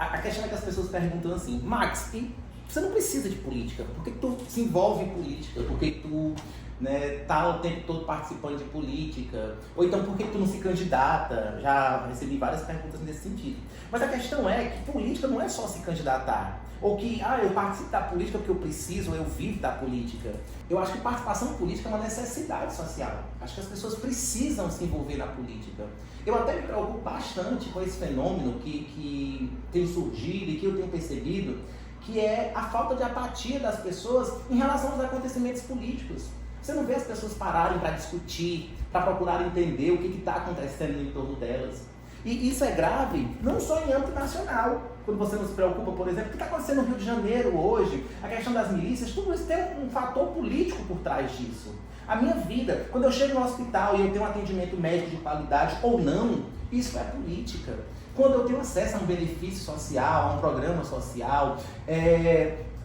a questão é que as pessoas perguntam assim, Max, e você não precisa de política, por que tu se envolve em política? Por que tu tá o tempo todo participando de política? Ou então por que tu não se candidata? Já recebi várias perguntas nesse sentido. Mas a questão é que política não é só se candidatar. Ou que, eu participo da política porque eu preciso, ou eu vivo da política. Eu acho que participação política é uma necessidade social. Acho que as pessoas precisam se envolver na política. Eu até me preocupo bastante com esse fenômeno que tem surgido e que eu tenho percebido, que é a falta de apatia das pessoas em relação aos acontecimentos políticos. Você não vê as pessoas pararem para discutir, para procurar entender o que está acontecendo no entorno delas. E isso é grave, não só em âmbito nacional. Quando você não se preocupa, por exemplo, o que está acontecendo no Rio de Janeiro hoje, a questão das milícias, tudo isso tem um fator político por trás disso. A minha vida, quando eu chego no hospital e eu tenho um atendimento médico de qualidade ou não, isso é política. Quando eu tenho acesso a um benefício social, a um programa social,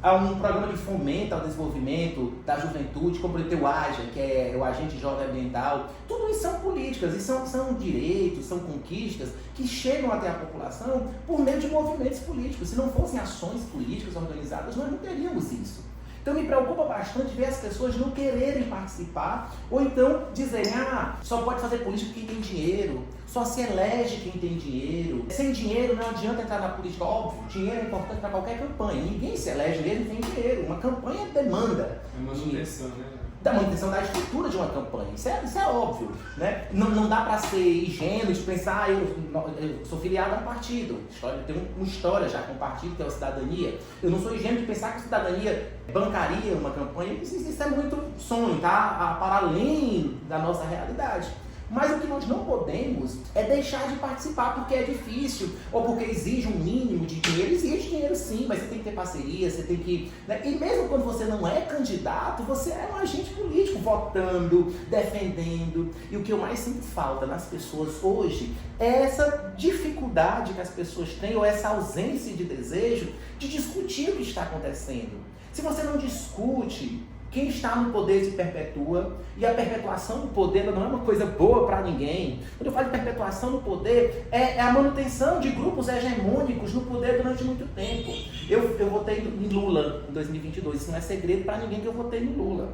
a um programa de fomento ao desenvolvimento da juventude, como o AGE, que é o Agente Jovem Ambiental, tudo isso são políticas e são direitos, são conquistas que chegam até a população por meio de movimentos políticos. Se não fossem ações políticas organizadas, nós não teríamos isso. Então me preocupa bastante ver as pessoas não quererem participar, ou então dizerem, só pode fazer política quem tem dinheiro, só se elege quem tem dinheiro. Sem dinheiro não adianta entrar na política, óbvio, dinheiro é importante para qualquer campanha, ninguém se elege mesmo sem dinheiro, uma campanha demanda. É manutenção, né? Da manutenção da estrutura de uma campanha, isso é óbvio, né? Não dá para ser ingênuo de pensar, eu sou filiado a um partido, eu tenho uma história já com um partido que é o Cidadania, eu não sou ingênuo de pensar que a Cidadania bancaria uma campanha, isso é muito sonho, tá? Para além da nossa realidade. Mas o que nós não podemos é deixar de participar porque é difícil, ou porque exige um mínimo de dinheiro. Exige dinheiro sim, mas você tem que ter parceria, você tem que... né? E mesmo quando você não é candidato, você é um agente político, votando, defendendo. E o que eu mais sinto falta nas pessoas hoje é essa dificuldade que as pessoas têm, ou essa ausência de desejo de discutir o que está acontecendo. Se você não discute, quem está no poder se perpetua, e a perpetuação do poder não é uma coisa boa para ninguém. Quando eu falo de perpetuação do poder, é a manutenção de grupos hegemônicos no poder durante muito tempo. Eu votei em Lula em 2022, isso não é segredo para ninguém que eu votei no Lula.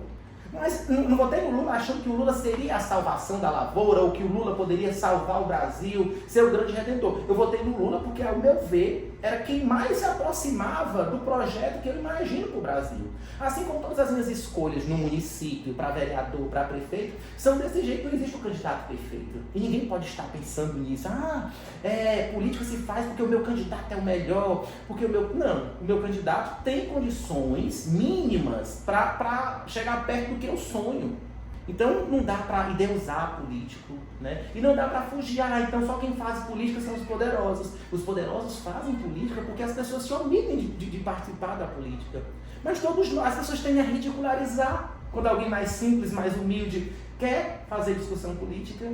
Mas não votei no Lula achando que o Lula seria a salvação da lavoura, ou que o Lula poderia salvar o Brasil, ser o grande redentor. Eu votei no Lula porque, ao meu ver, era quem mais se aproximava do projeto que eu imagino para o Brasil. Assim como todas as minhas escolhas no município, para vereador, para prefeito, são desse jeito, não existe um candidato perfeito. E ninguém pode estar pensando nisso. Política se faz porque o meu candidato é o melhor, porque o meu... Não, o meu candidato tem condições mínimas para chegar perto do que eu sonho. Então não dá para endeusar político, né? E não dá para fugir, então só quem faz política são os poderosos. Os poderosos fazem política porque as pessoas se omitem de participar da política. Mas todos nós, as pessoas tendem a ridicularizar quando alguém mais simples, mais humilde quer fazer discussão política.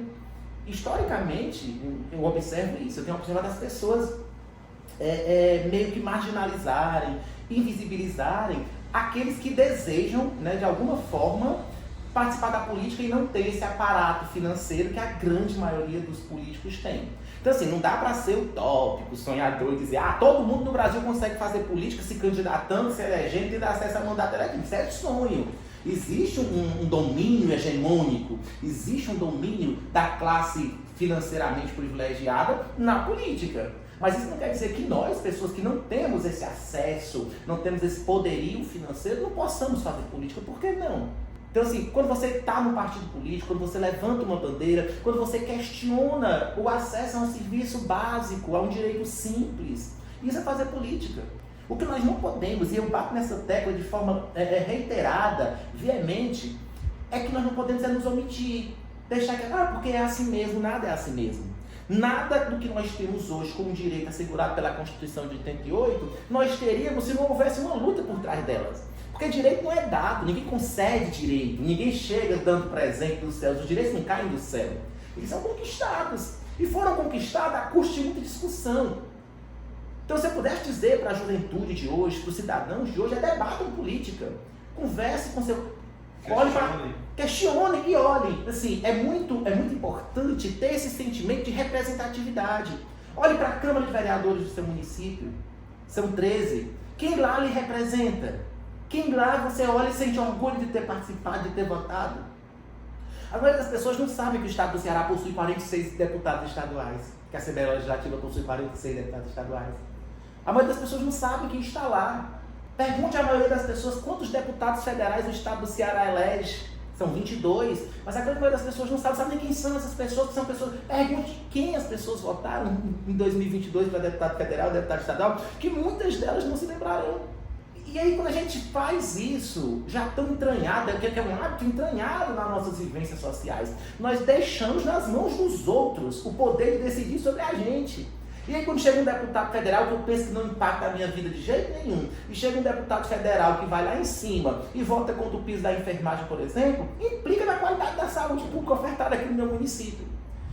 Historicamente, eu observo isso, eu tenho observado as pessoas meio que marginalizarem, invisibilizarem aqueles que desejam, né, de alguma forma, participar da política e não ter esse aparato financeiro que a grande maioria dos políticos tem. Então assim, não dá para ser utópico, sonhador e dizer, todo mundo no Brasil consegue fazer política se candidatando, se elegendo e dar acesso a mandato eletivo. Isso é sonho. Existe um domínio hegemônico, existe um domínio da classe financeiramente privilegiada na política. Mas isso não quer dizer que nós, pessoas que não temos esse acesso, não temos esse poderio financeiro, não possamos fazer política. Por que não? Então assim, quando você está no partido político, quando você levanta uma bandeira, quando você questiona o acesso a um serviço básico, a um direito simples, isso é fazer política. O que nós não podemos, e eu bato nessa tecla de forma reiterada, veemente, é que nós não podemos nos omitir, deixar que, porque é assim mesmo, nada é assim mesmo. Nada do que nós temos hoje como direito assegurado pela Constituição de 88, nós teríamos se não houvesse uma luta por trás delas. Porque direito não é dado, ninguém concede direito, ninguém chega dando presente dos céus, os direitos não caem do céu. Eles são conquistados, e foram conquistados a custo de muita discussão. Então, se eu pudesse dizer para a juventude de hoje, para os cidadãos de hoje, debatam política, converse com seu... Questionem e olhem. Assim, é muito importante ter esse sentimento de representatividade. Olhe para a Câmara de Vereadores do seu município. São 13. Quem lá lhe representa? Quem lá você olha e sente orgulho de ter participado, de ter votado? A maioria das pessoas não sabe que o estado do Ceará possui 46 deputados estaduais, que a Assembleia Legislativa possui 46 deputados estaduais. A maioria das pessoas não sabe quem está lá. Pergunte à maioria das pessoas quantos deputados federais o estado do Ceará elege. São 22, mas a grande maioria das pessoas não sabe nem quem são essas pessoas, que são pessoas... Pergunte quem as pessoas votaram em 2022 para deputado federal, deputado estadual, que muitas delas não se lembrarão. E aí, quando a gente faz isso, já tão entranhado, que é um hábito entranhado nas nossas vivências sociais, nós deixamos nas mãos dos outros o poder de decidir sobre a gente. E aí, quando chega um deputado federal que eu penso que não impacta a minha vida de jeito nenhum, e chega um deputado federal que vai lá em cima e vota contra o piso da enfermagem, por exemplo, implica na qualidade da saúde pública ofertada aqui no meu município.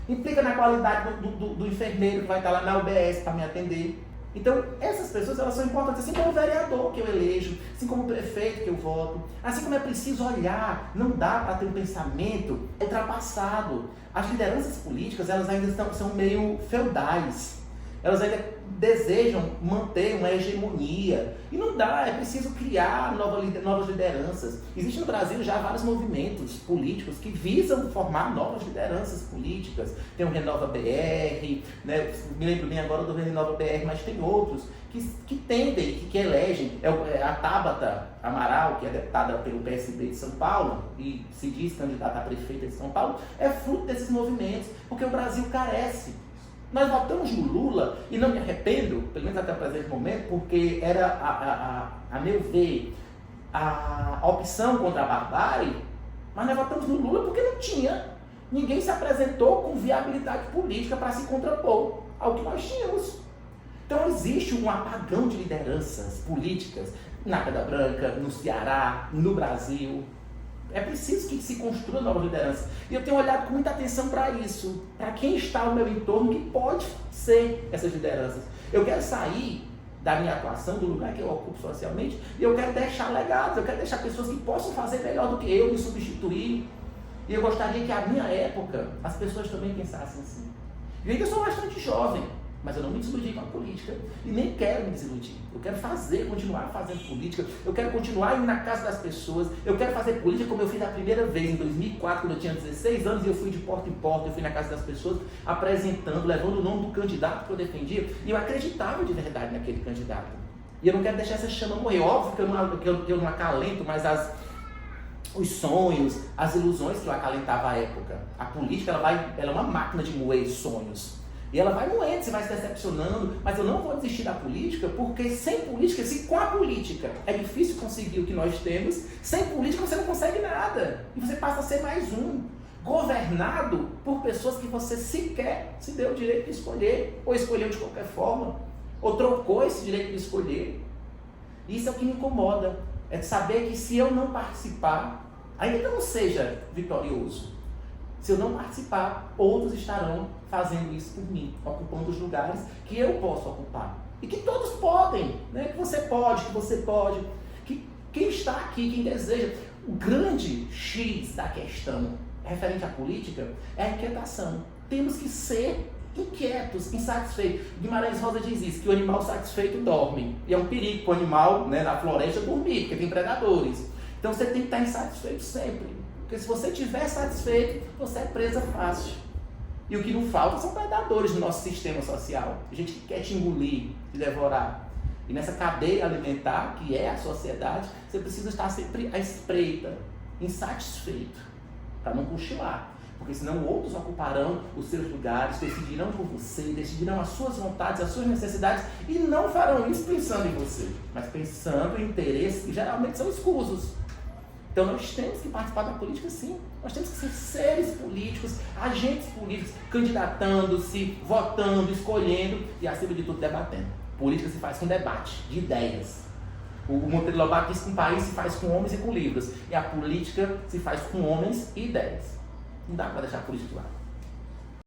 Implica na qualidade do enfermeiro que vai estar lá na UBS para me atender. Então, essas pessoas, elas são importantes, assim como o vereador que eu elejo, assim como o prefeito que eu voto, assim como é preciso olhar, não dá para ter um pensamento ultrapassado. As lideranças políticas, elas ainda são meio feudais, elas ainda desejam manter uma hegemonia, e não dá, é preciso criar novas lideranças. Existem no Brasil já vários movimentos políticos que visam formar novas lideranças políticas. Tem o Renova BR, né? Me lembro bem agora do Renova BR, mas tem outros que tendem, que elegem. A Tabata Amaral, que é deputada pelo PSB de São Paulo e se diz candidata a prefeita de São Paulo, é fruto desses movimentos, porque o Brasil carece. Nós votamos no Lula, e não me arrependo, pelo menos até o presente momento, porque era, a meu ver, a opção contra a barbárie, mas nós votamos no Lula porque não tinha. Ninguém se apresentou com viabilidade política para se contrapor ao que nós tínhamos. Então existe um apagão de lideranças políticas na Pedra Branca, no Ceará, no Brasil. É preciso que se construa novas lideranças. E eu tenho olhado com muita atenção para isso, para quem está ao meu entorno que pode ser essas lideranças. Eu quero sair da minha atuação, do lugar que eu ocupo socialmente, e eu quero deixar legados, eu quero deixar pessoas que possam fazer melhor do que eu, me substituir. E eu gostaria que, à minha época, as pessoas também pensassem assim. E ainda sou bastante jovem, mas eu não me desiludi com a política e nem quero me desiludir. Eu quero continuar fazendo política, eu quero continuar indo na casa das pessoas, eu quero fazer política como eu fiz a primeira vez, em 2004, quando eu tinha 16 anos, e eu fui de porta em porta, eu fui na casa das pessoas, apresentando, levando o nome do candidato que eu defendia, e eu acreditava de verdade naquele candidato. E eu não quero deixar essa chama morrer. Óbvio que eu não acalento, mas os sonhos, as ilusões que eu acalentava à época. A política, ela é uma máquina de moer sonhos. E ela vai moendo, você vai se decepcionando, mas eu não vou desistir da política, porque sem política, se com a política é difícil conseguir o que nós temos, sem política você não consegue nada. E você passa a ser mais um, governado por pessoas que você sequer se deu o direito de escolher, ou escolheu de qualquer forma, ou trocou esse direito de escolher. Isso é o que me incomoda, é de saber que se eu não participar, ainda que eu não seja vitorioso, se eu não participar, outros estarão fazendo isso por mim, ocupando os lugares que eu posso ocupar. E que todos podem, né? Que você pode, que quem está aqui, quem deseja. O grande X da questão referente à política é a inquietação. Temos que ser inquietos, insatisfeitos. Guimarães Rosa diz isso, que o animal satisfeito dorme. E é um perigo para o animal, né, na floresta dormir, porque tem predadores. Então você tem que estar insatisfeito sempre. Porque se você estiver satisfeito, você é presa fácil. E o que não falta são predadores no nosso sistema social. Gente que quer te engolir, te devorar. E nessa cadeia alimentar, que é a sociedade, você precisa estar sempre à espreita, insatisfeito, para não cochilar. Porque senão outros ocuparão os seus lugares, decidirão por você, decidirão as suas vontades, as suas necessidades, e não farão isso pensando em você, mas pensando em interesses que geralmente são escusos. Então nós temos que participar da política, sim. Nós temos que ser seres políticos, agentes políticos, candidatando-se, votando, escolhendo e, acima de tudo, debatendo. Política se faz com debate de ideias. O Monteiro Lobato diz que um país se faz com homens e com livros. E a política se faz com homens e ideias. Não dá para deixar a política de lado.